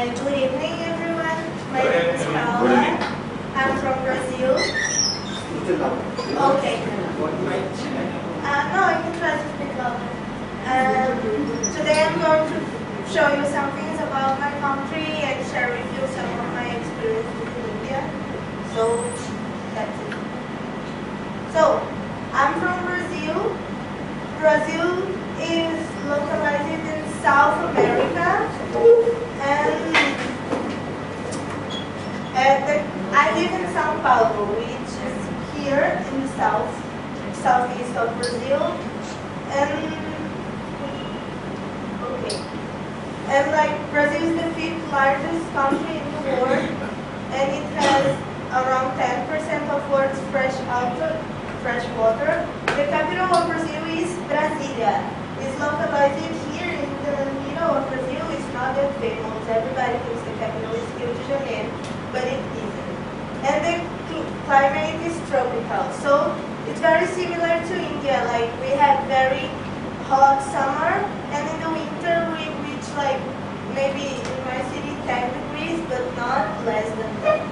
Good evening, everyone. My name is Paula. I'm from Brazil. Okay. No, I can try to speak louder. Today I'm going to show you some things about my country and share with you some of my experiences in India. So, that's it. So, I'm from Brazil. Brazil is localized in South America, and I live in São Paulo, which is here in the southeast of Brazil, and like Brazil is the 5th largest country in the world, and it has around 10% of world's fresh water. The capital of Brazil is Brasília. It's localized here in the middle of Brazil. It's not that famous. Everybody thinks the capital is Rio de Janeiro, but it isn't. And the climate is tropical, so it's very similar to India. Like we have very hot summer, and in the winter we reach like maybe in my city 10 degrees, but not less than that.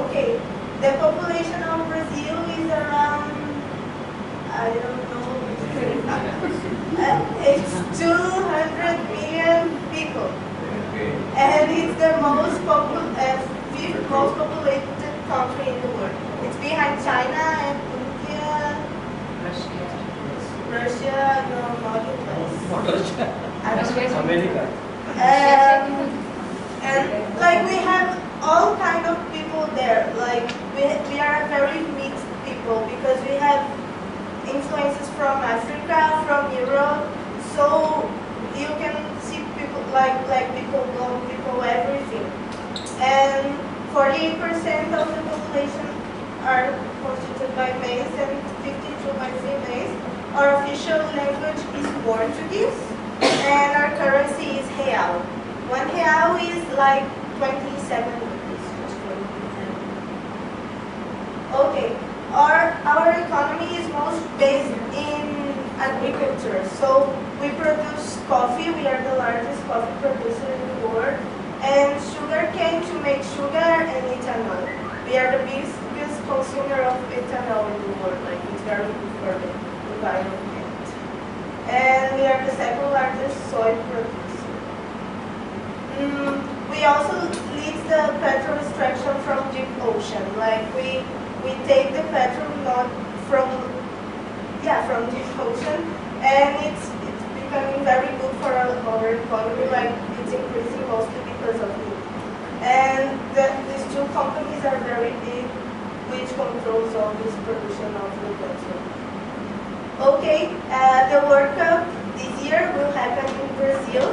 Okay. The population of Brazil is around, I don't know, it's 200 million people. And it's the 5th most populated country in the world. It's behind China and India, Russia, no, not the place. America. And like we have all kind of people there. Like we are a very mixed people because we have influences from Africa, from Europe. So you can see people like people, blonde people, everything. And 48% of the population are constituted by males and 52% by females. Our official language is Portuguese, and our currency is real. 1 real is like 27 rupees. Okay, our economy is most based in agriculture. So we produce coffee. We are the largest coffee producer in the world, and sugar cane to make sugar and ethanol. We are the biggest consumer of ethanol in the world. Like it's very good for the environment. And we are the 2nd largest soy producer. We also lease the petrol extraction from deep ocean. Like we take the petrol not from deep ocean, and it's becoming very good for our economy. Like it's increasing mostly because of it. And these two companies are very big, which controls all this production of the petrol. Okay, the World Cup this year will happen in Brazil,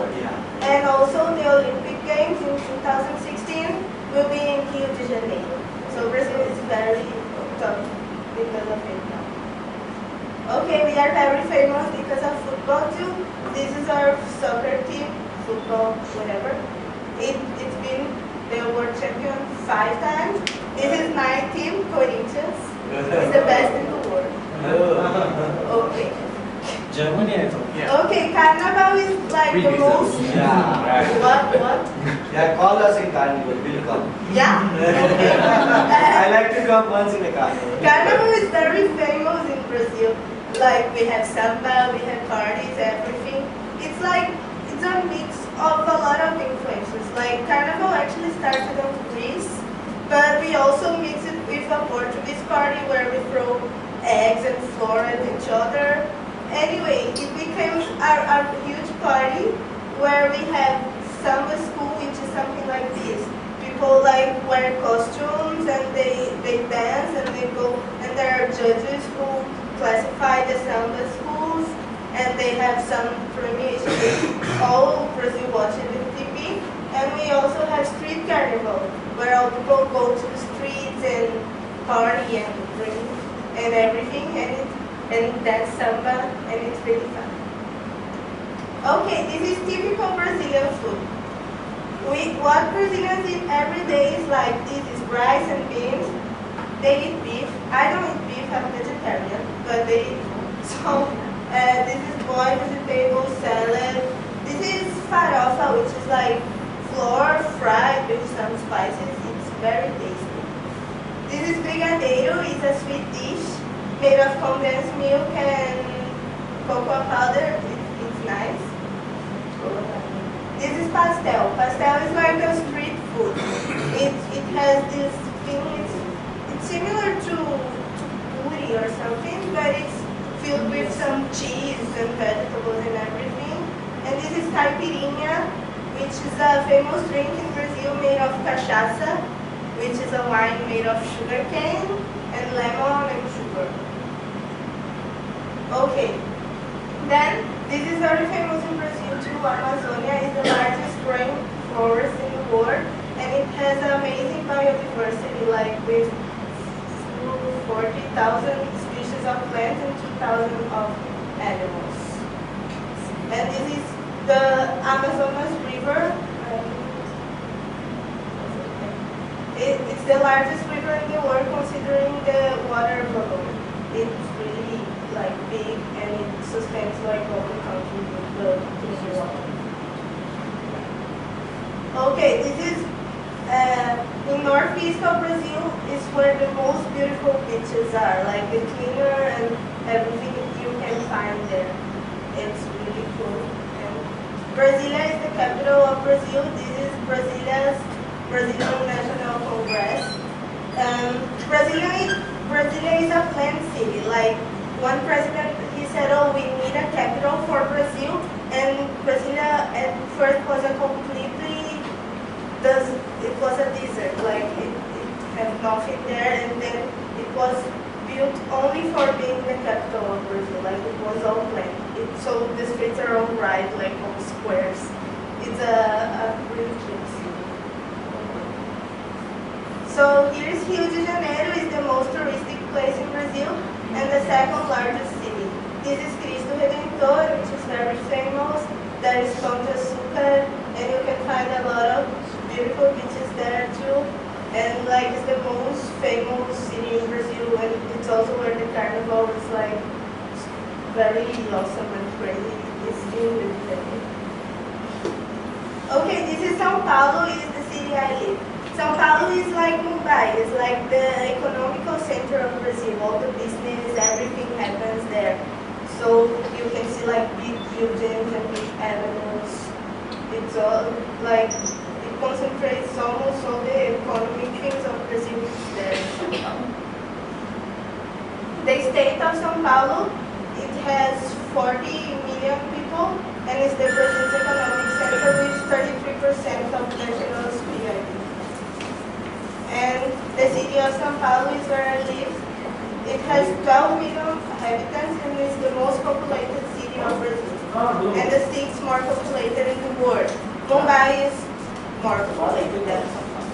and also the Olympic Games in 2016 will be in Rio de Janeiro. So Brazil is very tough because of it now. Okay, we are very famous because of football too. This is our soccer team, football, whatever. It's been the world champion 5 times. This is my team, Corinthians. It's the best in the world. Okay. Germany, I thought. Yeah. Okay, Carnival is like the most. Yeah. What? Yeah, call us in Carnival. We'll come. Yeah. Okay. I like to come once in a Carnival. Carnival is very famous in Brazil. Like we have samba, we have parties, everything. It's a mix of a lot of influences. Like Carnival actually started in Greece, but we also mix it with a Portuguese party where we throw eggs and flour at each other. Anyway, it becomes a huge party where we have samba school, which is something like this. People like wear costumes and they dance and they go, and there are judges who classify the samba schools, and they have some premiation. All Brazil watches it on TV. And we also have street carnival, where all people go to the streets and party and drink and everything, and dance samba, and it's really fun. Okay, this is typical Brazilian food. What Brazilians eat every day is like this: is rice and beans. They eat beef. I don't eat beef. I'm vegetarian, but they eat. So this is boiled vegetable salad. This is farofa, which is like flour fried with some spices. It's very tasty. This is brigadeiro. It's a sweet dish made of condensed milk and cocoa powder. It's nice. This is pastel. Pastel is like a street food. It has this thing. It's similar to puri or something, but it's filled with some cheese and vegetables and everything. And this is caipirinha, which is a famous drink in Brazil made of cachaça, which is a wine made of sugar cane and lemon and sugar. Okay, then this is very famous in Brazil too. Amazonia is the largest rainforest in the world, and it has amazing biodiversity, like with 40,000 species of plants and 2,000 of animals. And this is the Amazonas River. It's the largest river in the world considering the water volume. It's really like big and it sustains like all the country with the clean water. Okay, this is in northeast of Brazil is where the most beautiful beaches are, like the cleaner and everything you can find there. It's really cool. And Brasilia is the capital of Brazil. This is Brazilian National Congress. Brasilia is a planned city. Like one president, he said, "Oh, we need a capital for Brazil," and Brasilia at first was a it was a desert. Like it had nothing there, and then it was built only for being the capital of Brazil. Like it was all planned. So the streets are all right, like all squares. It's a really cute city. So here's Rio de Janeiro, is the most touristic place in Brazil and the second largest city. This is Cristo Redentor, which is very famous. There is Pão de Açúcar, and you can find a lot of beautiful beaches there too. And like it's the most famous city in Brazil, and it's also where the carnival is like very awesome and crazy. It's still really famous. Okay, this is São Paulo, is the city I live. São Paulo is like Mumbai, it's like the economical center of Brazil. All the business, everything happens there. So you can see like big buildings and big avenues. It's all like, it concentrates almost all the economic things of Brazil there. The state of São Paulo, it has 40 million people and is the Brazil's economic center with 33% of national GDP. And the city of São Paulo is where I live. It has 12 million inhabitants and is the most populated city of Brazil. And the sixth more populated in the world. Mumbai is more populated than São Paulo.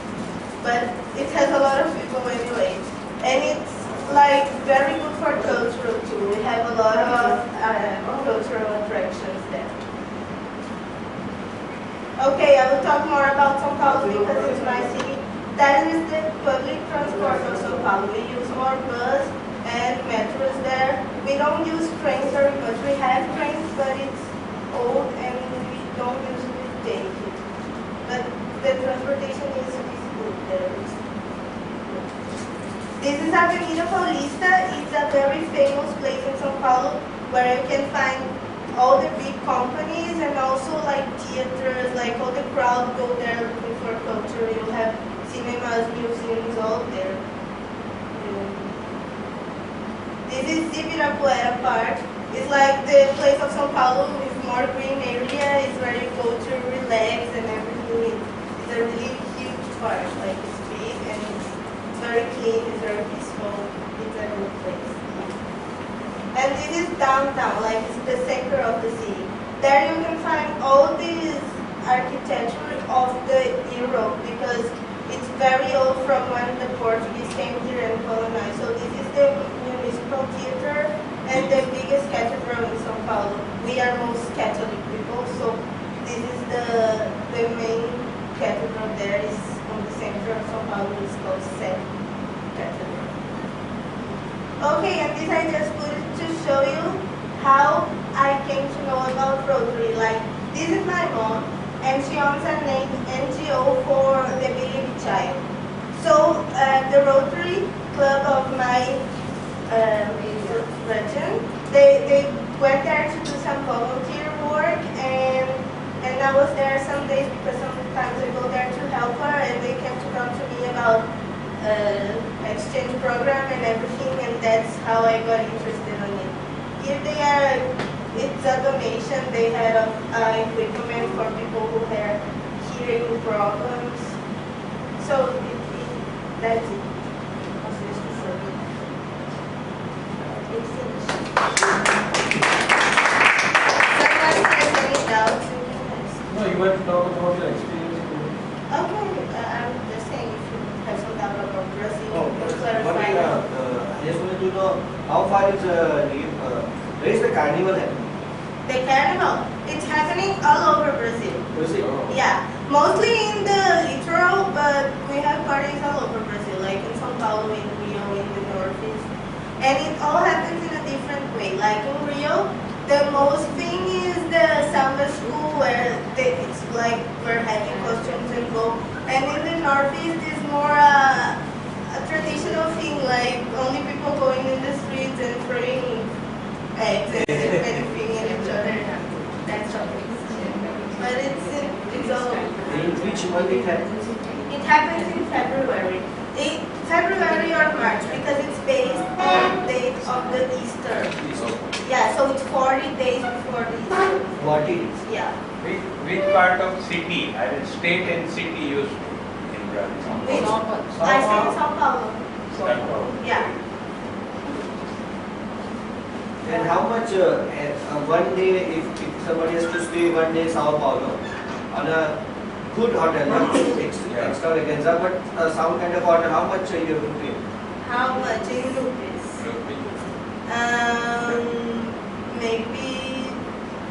But it has a lot of people anyway. And it's like very good for cultural too. We have a lot of cultural attractions there. Okay, I will talk more about São Paulo because it's my city. That is the public transport of São Paulo. We use more bus and metros there. We don't use trains very much. We have trains, but it's old and we don't usually take it. But the transportation is good there. This is Avenida Paulista. It's a very famous place in São Paulo where you can find all the big companies and also like theaters, like all the crowd go there looking for culture. You have cinemas, museums, all there. This is Ibirapuera Park. It's like the place of São Paulo with more green area. It's where you go to relax and everything. It's a really huge park. Like it's big and it's very clean. It's very peaceful. It's a good place. And this is downtown. Like it's the center of the city. There you can find all this architecture of the Europe because it's very old from when the Portuguese came here and colonized. So this is the municipal theater and the biggest cathedral in São Paulo. We are most Catholic people, so this is the main cathedral there is on the center of São Paulo. It's called St. Cathedral. Okay, and this I just put it to show you how I came to know about Rotary. Like This is my mom, and she owns an NGO for the Baby Child. So the Rotary Club of my region, they went there to do some volunteer work, and I was there some days because sometimes I go there to help her, and they came to talk to me about exchange program and everything, and that's how I got interested in it. Here they are, it's a donation they had of equipment for people who have hearing problems. So that's it. It's finished. Someone has any doubts? No, you want to talk about your experience. Okay, I'm just saying if you have some doubt about Brazil, Oh, just but clarify. I just wanted to know how far is where is the carnival happening? The carnival, it's happening all over Brazil. Brazil. Yeah, mostly in the littoral, but we have parties all over Brazil, like in São Paulo, in Rio, in the Northeast. And it all happens in a different way. Like in Rio, the most thing is the samba school where it's like we're having costumes and go. And in the Northeast is more a traditional thing, like only people going in the streets and throwing eggs and anything in each other. That's all. But it's all. In which month it happens? It happens in February. February or March, because it's based on the date of the Easter. Yeah, so it's 40 days before the Easter. 40 days. Yeah. Which part of city, I mean state and city used in Brazil? Which? I say São Paulo. São Paulo. Yeah. And how much one day, if somebody has to stay one day in Sao Paulo on a good hotel, not extravaganza, but some kind of hotel, how much you have to pay? How much in rupees? Maybe,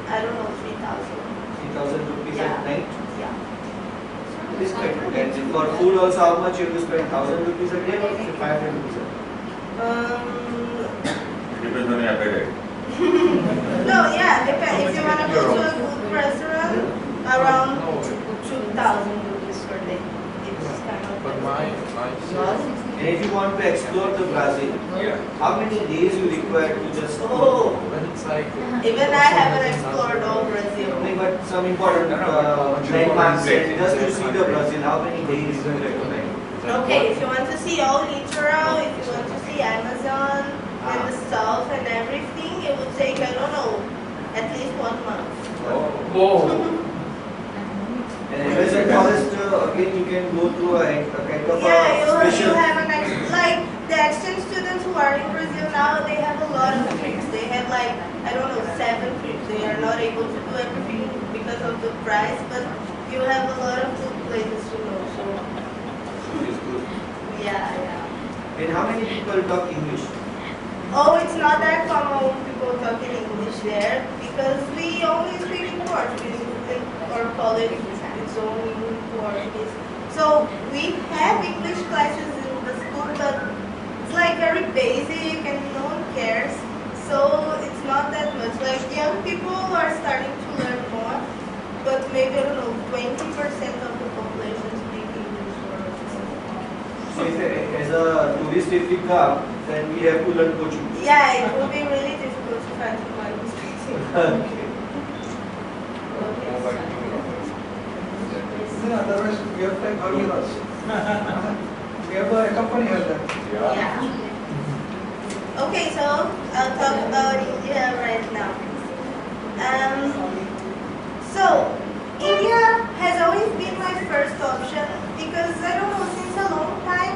I don't know, 3,000. 3,000 rupees Yeah. at night? Yeah. It is quite good. And for food also, how much you have to spend? 1,000 rupees a day or 500 rupees a day? Depends on your appetite. No, yeah, depends. If you want to go to a good restaurant, around 2,000 rupees per day. It's kind of. But my And if you want to explore the Brazil, Yeah. how many days you require to just Oh, when it's like even I haven't explored all Brazil. only but some important landmarks just to see the Brazil, how many days you recommend? Okay, if you want to see all littoral, if you want to see Amazon and the south and everything, it would take, I don't know, at least 1 month. oh, And Amazon forest, again you can go to a kind of Yeah, a you special. have like the exchange students who are in Brazil now, they have a lot of trips. They have like, I don't know, 7 trips. They are not able to do everything because of the price, but you have a lot of good places to know. So, yeah. And how many people talk English? Oh, it's not that common people talking English there because we only speak in Portuguese in our college. It's only in Portuguese. So we have English classes in the school, but it's like very basic and no one cares. So it's not that much. Like young people are starting to learn more, but maybe, I don't know, 20% of the population speak English or something. So if, as a tourist if we come, then we have to learn Portuguese. Yeah, it will be really difficult to find someone who speaks English. Okay. Otherwise, we have like early us. We have a company here then. Yeah. Okay, so I'll talk about India right now. So India has always been my first option because I don't know, since a long time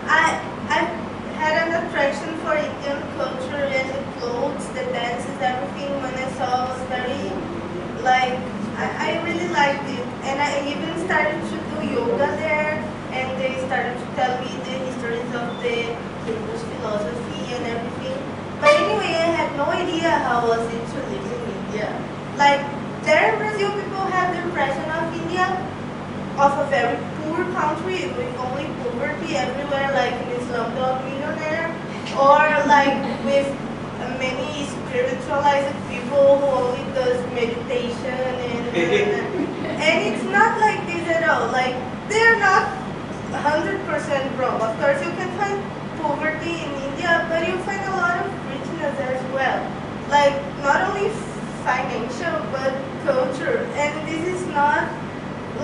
I've had an attraction for Indian culture and the clothes, the dances, everything. When I saw, I was very like I really liked it, and I even started to do yoga there, and they started to tell me the histories of the Hindu philosophy and everything. But anyway, I had no idea how was it to live in India. Like, there in Brazil, people have the impression of India of a very poor country with only poverty everywhere, like in Slumdog Millionaire, or like with many spiritualized people who only does meditation and it's not like this at all. Like they're not 100% wrong. Of course, you can find poverty in India, but you find a lot of richness as well. Like not only financial but culture, and this is not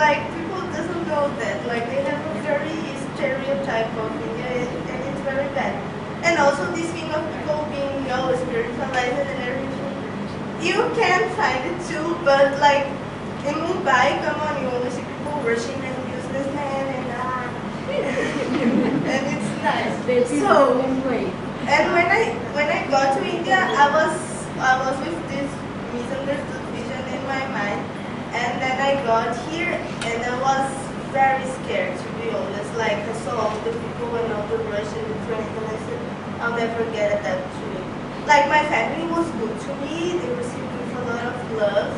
like people doesn't know that. Like they have a very stereotype of India, and it's very bad. And also this thing of people being spiritualized and everything. You can find it too, but like in Mumbai, come on, you only see people rushing and businessmen and and it's nice. So and when I got to India, I was with this misunderstood vision in my mind, and then I got here and I was very scared, to be honest. Like I saw all the people and all the rush and the train, and I said, I'll never get adapted to it. Like my family was good to me, they received me with a lot of love.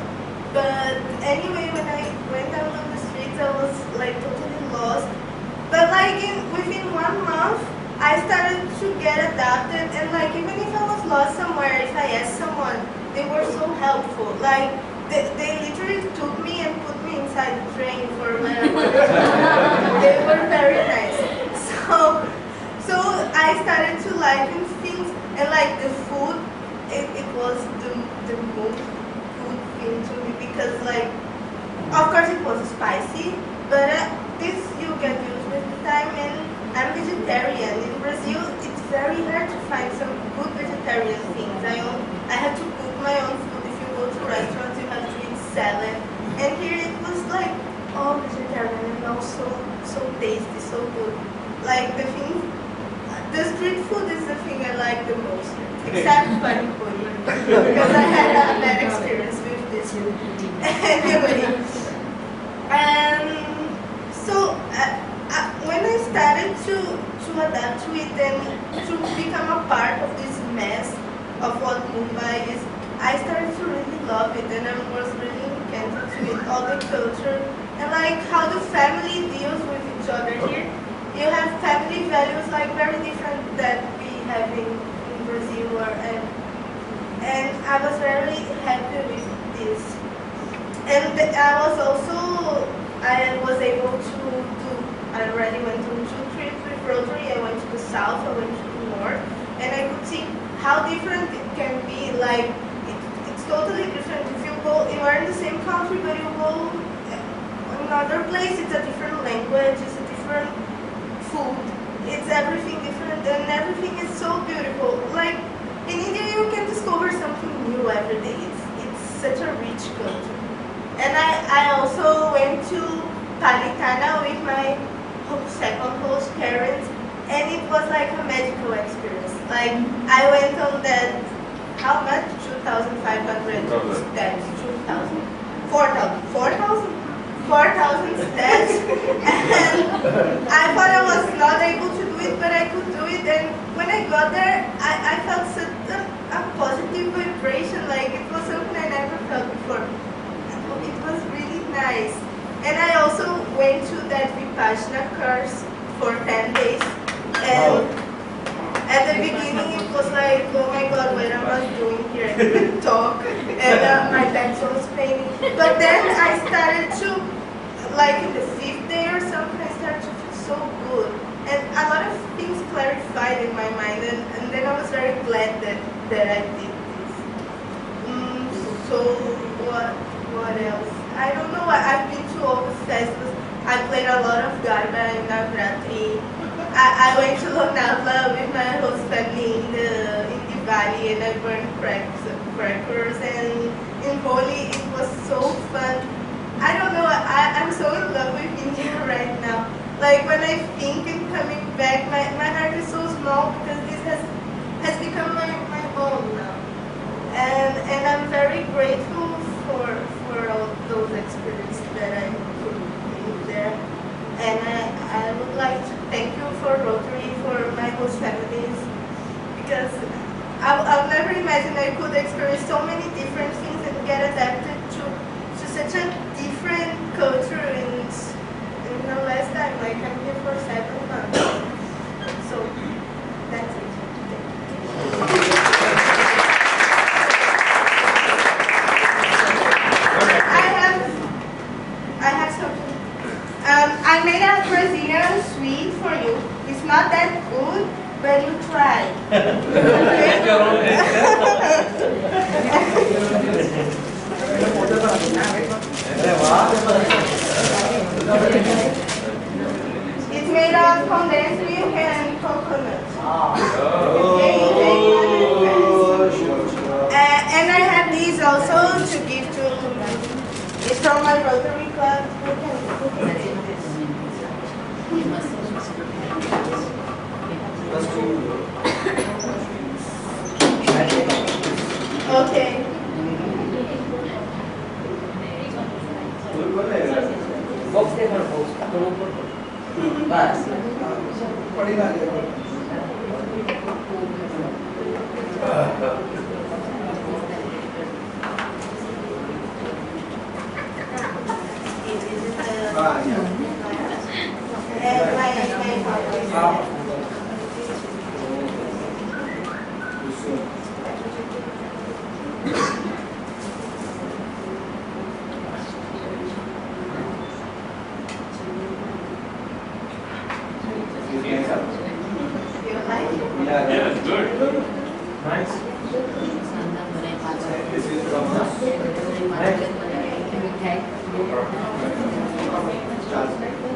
But anyway, when I went out on the streets, I was like totally lost. But like within 1 month, I started to get adapted, and like even if I was lost somewhere, if I asked someone, they were so helpful. Like they literally took me and put me inside the train for whatever. They were very nice. So I started to like things, and like the food, it was the most good thing to me, because like, of course it was spicy, but this you get used with the time, and I'm vegetarian. In Brazil, it's very hard to find some good vegetarian things. I had to cook my own food. If you go to restaurants, you have to eat salad, and here it was like all vegetarian and also so tasty, so good. Like the street food is the thing I like the most, except pani puri, because I had a bad experience with this. Anyway, and so when I started to adapt to it and to become a part of this mess of what Mumbai is, I started to really love it, and I was really enchanted to it, all the culture, and like how the family deals with each other here. You have family values like very different that we have in Brazil, and I was very happy with this. And I was able to do, I already went on 2 trips with Rotary. I went to the south, I went to the north, and I could see how different it can be. Like it's totally different. If you are in the same country, but you go another place, it's a different language, it's a different food, it's everything different, and everything is so beautiful. Like in India, you can discover something new every day. It's such a rich culture. And I also went to Palitana with my second host parents, and it was like a magical experience. Like I went on that, how much? 2,500 steps, 2,000, 4,000 steps, and I thought I was not able to do it, but I could do it. And when I got there, I felt such a positive vibration. Like it was something I never felt before. It was really nice. And I also went to that Vipassana course for 10 days. And at the beginning it was like, oh my God, what am I doing here? I couldn't talk, and my back was paining. But then I started to, like in the 5th day or something, I started to feel so good. And a lot of things clarified in my mind, and then I was very glad that I did this. So what else? I don't know. I've been to all the festivals. I played a lot of Garba and Navratri. I went to Lonavala with my host family in the valley, and I burned crackers. And in Holi, it was so fun. I don't know. I'm so in love with India right now. Like when I think and coming back, my heart is so small because this has become my home now. And I'm very grateful for all those experiences that I could live there. And I would like to thank you for Rotary, for my host families, because I'll never imagine I could experience so many different things and get adapted to such a different culture in the last time. Like I'm here for 7 months. So that's it. Thank you. let me try. Make your own It's made of condensed milk and coconut. And I have these also to give to. It's from my Rotary Club. Okay. Box देखो box तो ऊपर बस पड़ी ना जाए Yeah, good. Nice. This is from us. Charles.